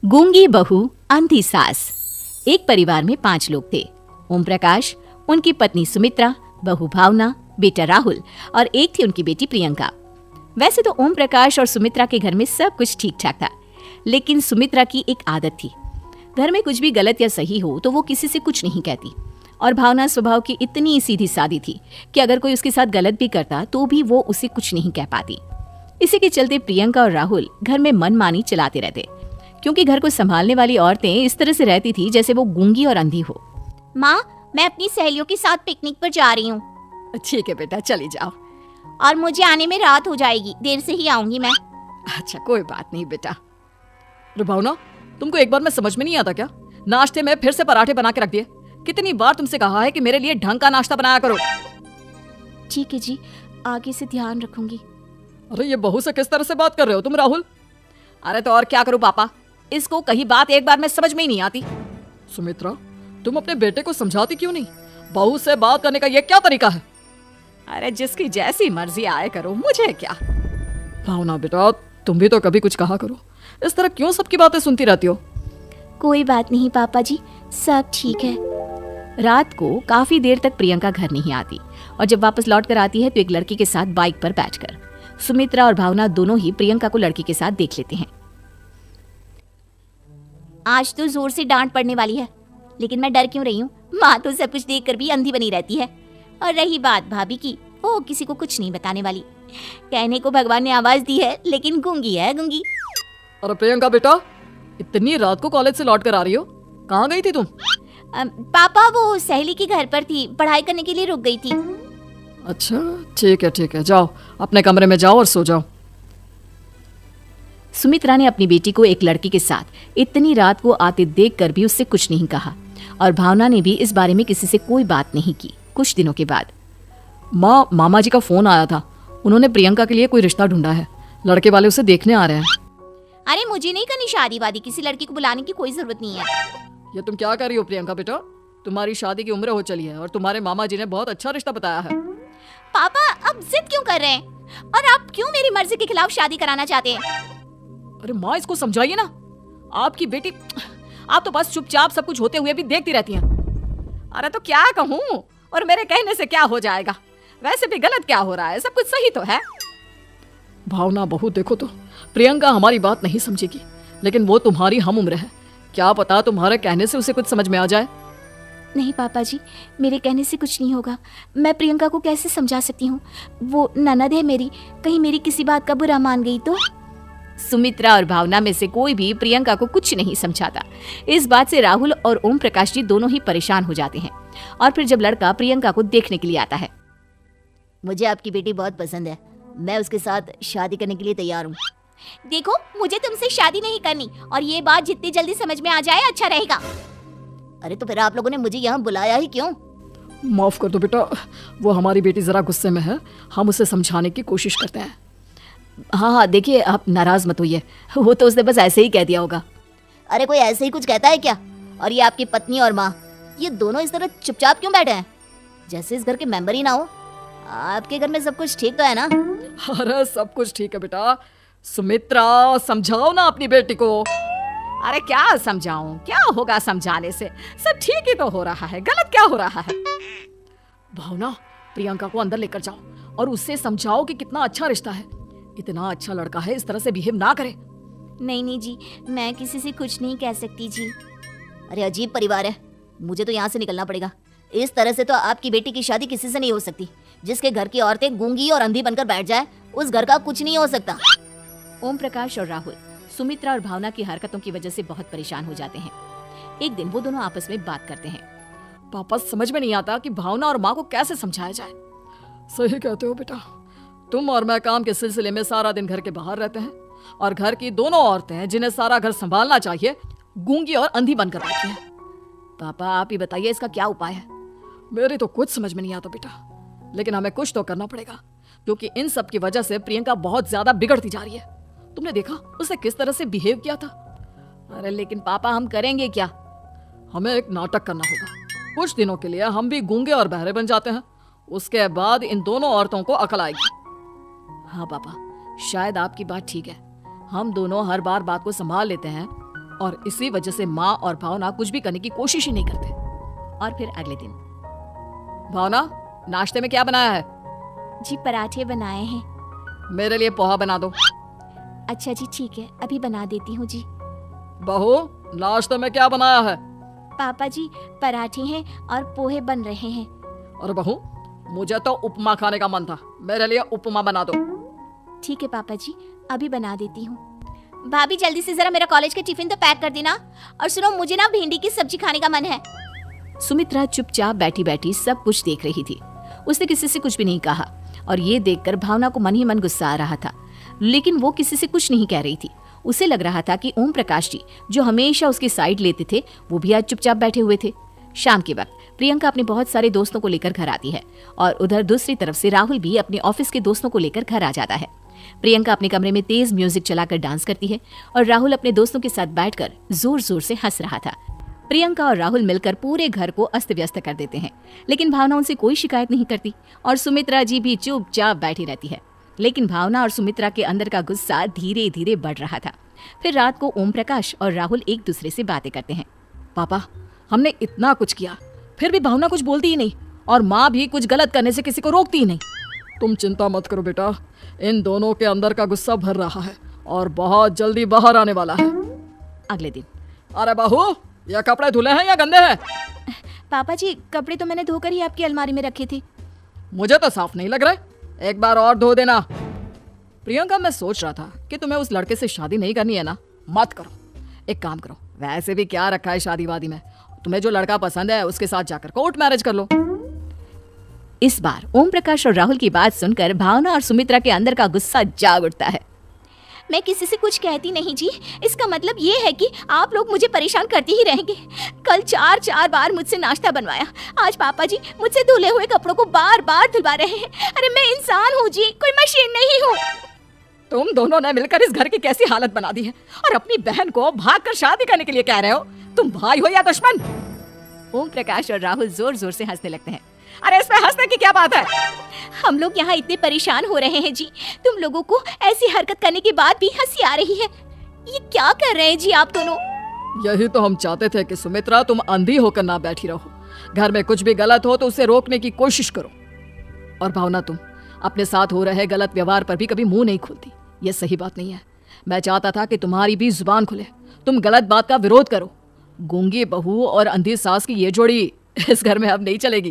गूंगी बहू अंधी सास। एक परिवार में 5 लोग थे। ओम प्रकाश, उनकी पत्नी सुमित्रा, बहू भावना, बेटा राहुल और एक थी उनकी बेटी प्रियंका। वैसे तो ओम प्रकाश और सुमित्रा के घर में सब कुछ ठीक ठाक था, लेकिन सुमित्रा की एक आदत थी। घर में कुछ भी गलत या सही हो तो वो किसी से कुछ नहीं कहती। और भावना स्वभाव की इतनी सीधी सादी थी कि अगर कोई उसके साथ गलत भी करता तो भी वो उसे कुछ नहीं कह पाती। इसी के चलते प्रियंका और राहुल घर में मनमानी चलाते रहते, क्योंकि घर को संभालने वाली औरतें इस तरह से रहती थी जैसे वो गूंगी और अंधी हो। माँ, मैं अपनी सहेलियों के साथ पिकनिक पर जा रही हूँ। ठीक है बेटा, चली जाओ। और मुझे आने में रात हो जाएगी, देर से ही आऊंगी मैं। अच्छा, कोई बात नहीं बेटा। भावना, तुमको एक बार में समझ में नहीं आता क्या? नाश्ते में फिर से पराठे बना के रख दिए। कितनी बार तुमसे कहा है कि मेरे लिए ढंग का नाश्ता बनाया करो। ठीक है जी, आगे से ध्यान रखूंगी। अरे ये बहू से किस तरह से बात कर रहे हो तुम राहुल? अरे तो और क्या करूं पापा, इसको कहीं बात एक बार में समझ में ही नहीं आती। सुमित्रा, तुम अपने बेटे को समझाती क्यों नहीं? बहू से बात करने का ये क्या तरीका है? अरे जिसकी जैसी मर्जी आए करो, मुझे क्या। भावना बेटा, तुम भी तो कभी कुछ कहा करो। इस तरह क्यों सबकी बातें सुनती रहती हो? कोई बात नहीं पापा जी, सब ठीक है। रात को काफी देर तक प्रियंका घर नहीं आती और जब वापस लौट कर आती है तो एक लड़की के साथ बाइक पर बैठकर सुमित्रा और भावना दोनों ही प्रियंका को लड़की के साथ देख लेते हैं। आज तो जोर से डांट पड़ने वाली है, लेकिन मैं डर क्यों रही हूँ? माँ तो सब कुछ देखकर भी अंधी बनी रहती है। और रही बात भाभी की, वो किसी को कुछ नहीं बताने वाली। कहने को भगवान ने आवाज दी है, लेकिन गूंगी है गूंगी। अरे प्रियंका बेटा, इतनी रात को कॉलेज से लौट कर आ रही हो, कहाँ गई थी तुम? पापा, वो सहेली के घर पर थी, पढ़ाई करने के लिए रुक गई थी। अच्छा ठीक है, जाओ अपने कमरे में जाओ और सो जाओ। सुमित्रा ने अपनी बेटी को एक लड़की के साथ इतनी रात को आते देखकर भी उससे कुछ नहीं कहा और भावना ने भी इस बारे में किसी से कोई बात नहीं की। कुछ दिनों के बाद मामा जी का फोन आया था। उन्होंने प्रियंका के लिए कोई रिश्ता ढूंढा है, लड़के वाले उसे देखने आ रहे हैं। अरे मुझे नहीं करनी शादी वादी, किसी लड़की को बुलाने की कोई जरूरत नहीं है। ये तुम क्या कर रही हो प्रियंका बेटा? तुम्हारी शादी की उम्र हो चली है और तुम्हारे मामा जी ने बहुत अच्छा रिश्ता बताया है। पापा, अब जिद क्यों कर रहे हैं? और आप क्यों मेरी मर्जी के खिलाफ शादी कराना चाहते हैं? अरे माँ, इसको समझाइए ना। आपकी बेटी, आप तो बस चुपचाप सब कुछ होते हुए भी देखती रहती हैं। अरे तो क्या कहूँ, और मेरे कहने से क्या हो जाएगा? वैसे भी गलत क्या हो रहा है, सब कुछ सही तो है। भावना बहू, देखो तो प्रियंका हमारी बात नहीं समझेगी, लेकिन वो तुम्हारी हम उम्र है। क्या पता तुम्हारे कहने से उसे कुछ समझ में आ जाए। नहीं पापा जी, मेरे कहने से कुछ नहीं होगा। मैं प्रियंका को कैसे समझा सकती हूँ? वो ननद है मेरी, कहीं मेरी किसी बात का बुरा मान गई तो। सुमित्रा और भावना में से कोई भी प्रियंका को कुछ नहीं समझाता। इस बात से राहुल और ओम प्रकाश जी दोनों ही परेशान हो जाते हैं। और फिर जब लड़का प्रियंका को देखने के लिए आता है, मुझे आपकी बेटी बहुत पसंद है, मैं उसके साथ शादी करने के लिए तैयार हूँ। देखो, मुझे तुमसे शादी नहीं करनी, और ये बात जितनी जल्दी समझ में आ जाए अच्छा रहेगा। अरे तो फिर आप लोगों ने मुझे यहाँ बुलाया ही क्यों? माफ कर दो बेटा, वो हमारी बेटी जरा गुस्से में है, हम उसे समझाने की कोशिश करते हैं। हाँ, देखिए आप नाराज मत होइए, वो तो उसने बस ऐसे ही कह दिया होगा। अरे कोई ऐसे ही कुछ कहता है क्या? और ये आपकी पत्नी और माँ, ये दोनों इस तरह चुपचाप क्यों बैठे हैं, जैसे इस घर के मेंबर ही ना हो? आपके घर में सब कुछ ठीक तो है ना? अरे सब कुछ ठीक है बेटा। सुमित्रा, समझाओ ना अपनी बेटी को। अरे क्या समझाऊं, क्या होगा समझाने से? सब ठीक ही तो हो रहा है, गलत क्या हो रहा है? भावना, प्रियंका को अंदर लेकर जाओ और उससे समझाओ कि कितना अच्छा रिश्ता है। इतना अच्छा लड़का है, इस तरह से बिहेव ना करे। नहीं जी, मैं किसी से कुछ नहीं कह सकती जी। अरे अजीब परिवार है, मुझे तो यहाँ से निकलना पड़ेगा। इस तरह से तो आपकी बेटी की शादी किसी से नहीं हो सकती। जिसके घर की औरतें गूंगी और अंधी बनकर बैठ जाए, उस घर का कुछ नहीं हो सकता। ओम प्रकाश और राहुल सुमित्रा और भावना की हरकतों की वजह से बहुत परेशान हो जाते हैं। एक दिन वो दोनों आपस में बात करते हैं। पापा, समझ में नहीं आता कि भावना और माँ को कैसे समझाया जाए। सही कहते हो बेटा, तुम और मैं काम के सिलसिले में सारा दिन घर के बाहर रहते हैं और घर की दोनों औरतें जिन्हें सारा घर संभालना चाहिए, गूंगी और अंधी बनकर बैठी हैं। पापा, आप ही बताइए इसका क्या उपाय है? मेरी तो कुछ समझ में नहीं आता बेटा, लेकिन हमें कुछ तो करना पड़ेगा, क्योंकि इन सब की वजह से प्रियंका बहुत ज्यादा बिगड़ती जा रही है। तुमने देखा उसे किस तरह से बिहेव किया था। अरे लेकिन पापा, हम करेंगे क्या? हमें एक नाटक करना होगा। कुछ दिनों के लिए हम भी गूंगे और बहरे बन जाते हैं, उसके बाद इन दोनों औरतों को अकल आएगी। हाँ पापा, शायद आपकी बात ठीक है। हम दोनों हर बार बात को संभाल लेते हैं और इसी वजह से माँ और भावना कुछ भी करने की कोशिश ही नहीं करते। और फिर अगले दिन, भावना नाश्ते में क्या बनाया है? जी पराठे बनाए हैं। मेरे लिए पोहा बना दो। अच्छा जी ठीक है, अभी बना देती हूँ जी। बहू नाश्ते में क्या बनाया है? पापा जी पराठे हैं और पोहे बन रहे हैं। और बहू मुझे तो उपमा खाने का मन था, मेरे लिए उपमा बना दो। ठीक है पापा जी, अभी बना देती हूँ। भाभी जल्दी से जरा मेरा कॉलेज का टिफिन तो पैक कर देना। और सुनो, मुझे ना भिंडी की सब्जी खाने का मन है। सुमित्रा चुपचाप बैठी बैठी सब कुछ देख रही थी। उसने किसी से कुछ भी नहीं कहा और ये देखकर भावना को मन ही मन गुस्सा आ रहा था, लेकिन वो किसी से कुछ नहीं कह रही थी। उसे लग रहा था कि ओम प्रकाश जी जो हमेशा उसकी साइड लेते थे वो भी आज चुपचाप बैठे हुए थे। शाम के वक्त प्रियंका अपने बहुत सारे दोस्तों को लेकर घर आती है और उधर दूसरी तरफ से राहुल भी अपने ऑफिस के दोस्तों को लेकर घर आ जाता है। प्रियंका अपने कमरे में तेज म्यूजिक चलाकर डांस करती है और राहुल अपने दोस्तों के साथ बैठकर जोर जोर से हंस रहा था। प्रियंका और राहुल मिलकर पूरे घर को अस्त व्यस्त कर देते हैं, लेकिन भावना उनसे कोई शिकायत नहीं करती और सुमित्रा जी भी चुपचाप बैठी रहती है। लेकिन भावना और सुमित्रा के अंदर का गुस्सा धीरे धीरे बढ़ रहा था। फिर रात को ओम प्रकाश और राहुल एक दूसरे से बातें करते हैं। पापा हमने इतना कुछ किया फिर भी भावना कुछ बोलती ही नहीं और माँ भी कुछ गलत करने से किसी को रोकती ही नहीं। तुम चिंता मत करो बेटा, इन दोनों के अंदर का गुस्सा भर रहा है और बहुत जल्दी बाहर आने वाला है। अगले दिन, अरे बहू ये कपड़े धुले हैं या गंदे हैं? पापा जी कपड़े तो मैंने धोकर ही आपकी अलमारी में रखे थे। मुझे तो साफ नहीं लग रहा है, एक बार और धो देना। प्रियंका मैं सोच रहा था कि तुम्हें उस लड़के से शादी नहीं करनी है ना, मत करो। एक काम करो, वैसे भी क्या रखा है शादी वादी में, तुम्हें जो लड़का पसंद है उसके साथ जाकर कोर्ट मैरिज कर लो। इस बार ओम प्रकाश और राहुल की बात सुनकर भावना और सुमित्रा के अंदर का गुस्सा जाग उठता है। मैं किसी से कुछ कहती नहीं जी, इसका मतलब ये है कि आप लोग मुझे परेशान करते ही रहेंगे। कल 4 बार मुझसे नाश्ता बनवाया, आज पापा जी मुझसे धुले हुए कपड़ों को बार बार धुलवा रहे हैं। अरे मैं इंसान हूँ जी, कोई मशीन नहीं हूँ। तुम दोनों ने मिलकर इस घर की कैसी हालत बना दी है और अपनी बहन को भागकर शादी करने के लिए कह रहे हो। तुम भाई हो या दुश्मन? ओम प्रकाश और राहुल जोर जोर से हंसने लगते हैं। अरे इसमें हंसने की क्या बात है? हम लोग यहाँ इतने परेशान हो रहे हैं जी, तुम लोगों को ऐसी हरकत करने के बाद भी हंसी आ रही है। ये क्या कर रहे हैं जी आप दोनों? यही तो हम चाहते थे कि सुमित्रा तुम अंधी होकर ना बैठी रहो। घर में कुछ भी गलत हो तो उसे रोकने की कोशिश करो। और भावना तुम अपने साथ हो रहे गलत व्यवहार पर भी कभी मुंह नहीं खोलती, ये सही बात नहीं है। मैं चाहता था कि तुम्हारी भी जुबान खुले, तुम गलत बात का विरोध करो। गूंगी बहू और अंधी सास की ये जोड़ी इस घर में अब नहीं चलेगी।